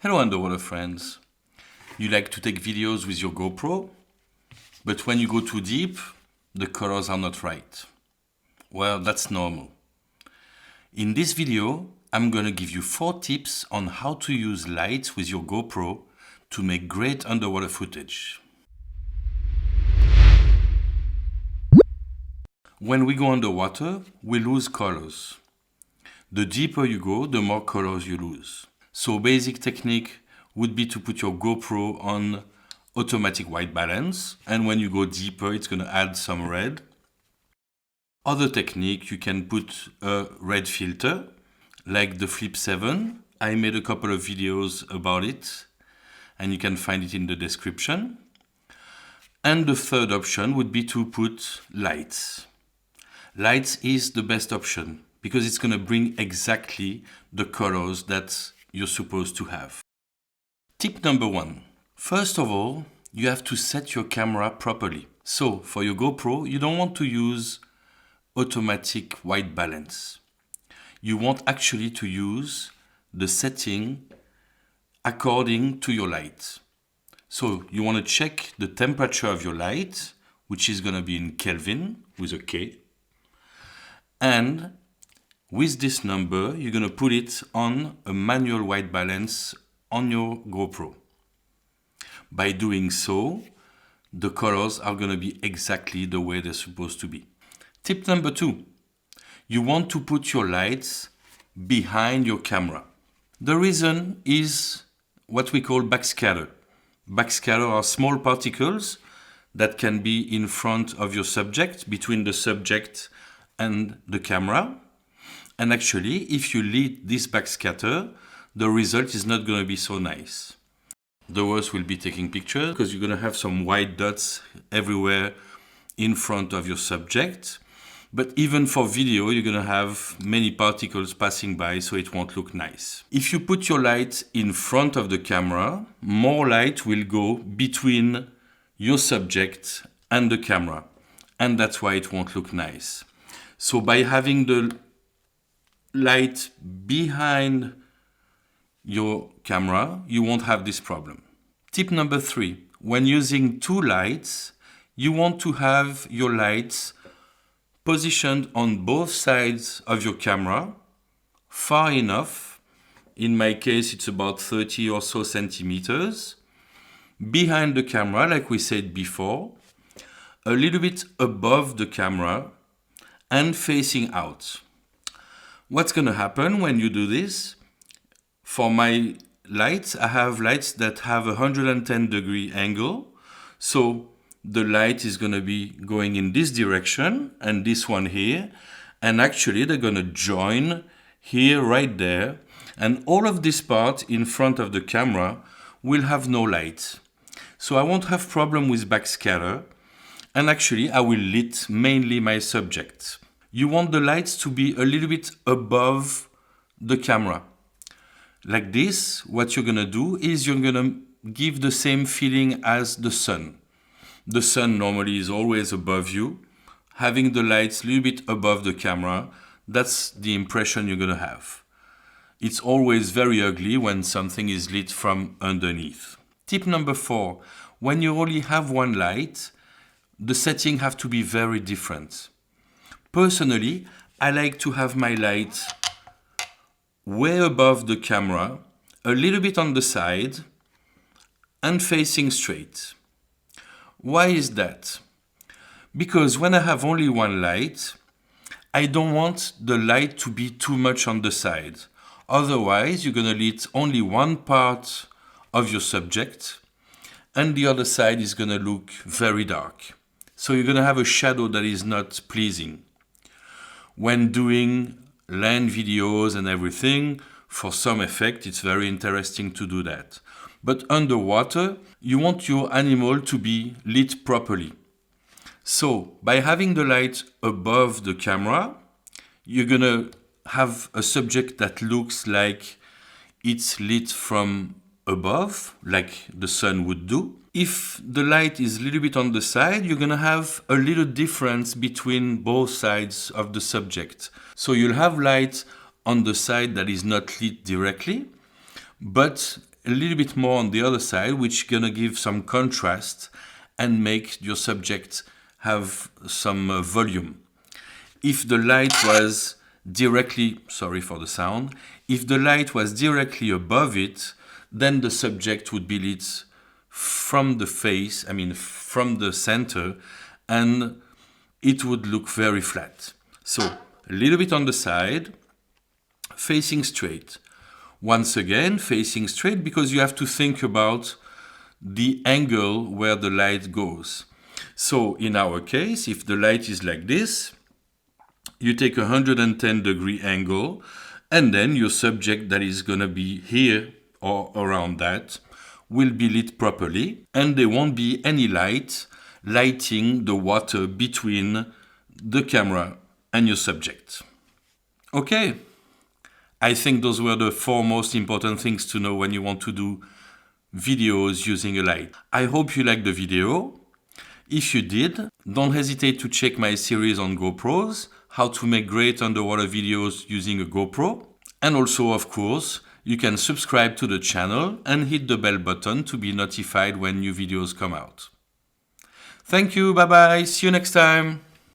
Hello underwater friends. You like to take videos with your GoPro, but when you go too deep, the colors are not right. Well, that's normal. In this video, I'm gonna give you 4 tips on how to use light with your GoPro to make great underwater footage. When we go underwater, we lose colors. The deeper you go, the more colors you lose. So basic technique would be to put your GoPro on automatic white balance, and when you go deeper, it's gonna add some red. Other technique, you can put a red filter, like the Flip 7. I made a couple of videos about it, and you can find it in the description. And the third option would be to put lights. Lights is the best option because it's gonna bring exactly the colors that you're supposed to have. Tip number 1. First of all, you have to set your camera properly. So for your GoPro, you don't want to use automatic white balance. You want actually to use the setting according to your light. So you want to check the temperature of your light, which is going to be in Kelvin with a K. And with this number, you're going to put it on a manual white balance on your GoPro. By doing so, the colors are going to be exactly the way they're supposed to be. Tip number 2, you want to put your lights behind your camera. The reason is what we call backscatter. Backscatter are small particles that can be in front of your subject, between the subject and the camera. And actually, if you lead this backscatter, the result is not going to be so nice. The worst will be taking pictures because you're going to have some white dots everywhere in front of your subject. But even for video, you're going to have many particles passing by, so it won't look nice. If you put your light in front of the camera, more light will go between your subject and the camera. And that's why it won't look nice. So by having the light behind your camera, you won't have this problem. Tip number 3, when using 2 lights, you want to have your lights positioned on both sides of your camera, far enough, in my case it's about 30 or so centimeters, behind the camera, like we said before, a little bit above the camera, and facing out. What's going to happen when you do this? For my lights, I have lights that have a 110-degree angle. So the light is going to be going in this direction and this one here. And actually, they're going to join here, right there. And all of this part in front of the camera will have no light. So I won't have problem with backscatter. And actually, I will lit mainly my subject. You want the lights to be a little bit above the camera. Like this, what you're gonna do is you're gonna give the same feeling as the sun. The sun normally is always above you. Having the lights a little bit above the camera, that's the impression you're gonna have. It's always very ugly when something is lit from underneath. Tip number 4, when you only have one light, the setting have to be very different. Personally, I like to have my light way above the camera, a little bit on the side, and facing straight. Why is that? Because when I have only one light, I don't want the light to be too much on the side. Otherwise, you're gonna lit only one part of your subject, and the other side is gonna look very dark. So you're gonna have a shadow that is not pleasing. When doing land videos and everything, for some effect, it's very interesting to do that. But underwater, you want your animal to be lit properly. So by having the light above the camera, you're gonna have a subject that looks like it's lit from above, like the sun would do. If the light is a little bit on the side, you're gonna have a little difference between both sides of the subject. So you'll have light on the side that is not lit directly, but a little bit more on the other side, which gonna give some contrast and make your subject have some volume. If the light was directly, sorry for the sound, if the light was directly above it, then the subject would be lit from the face, I mean from the center, and it would look very flat. So a little bit on the side, facing straight. Once again, facing straight, because you have to think about the angle where the light goes. So in our case, if the light is like this, you take a 110-degree angle, and then your subject that is gonna be here or around that will be lit properly, and there won't be any light lighting the water between the camera and your subject. Okay, I think those were the 4 most important things to know when you want to do videos using a light. I hope you liked the video. If you did, don't hesitate to check my series on GoPros, how to make great underwater videos using a GoPro. And also, of course, you can subscribe to the channel and hit the bell button to be notified when new videos come out. Thank you, bye bye, see you next time.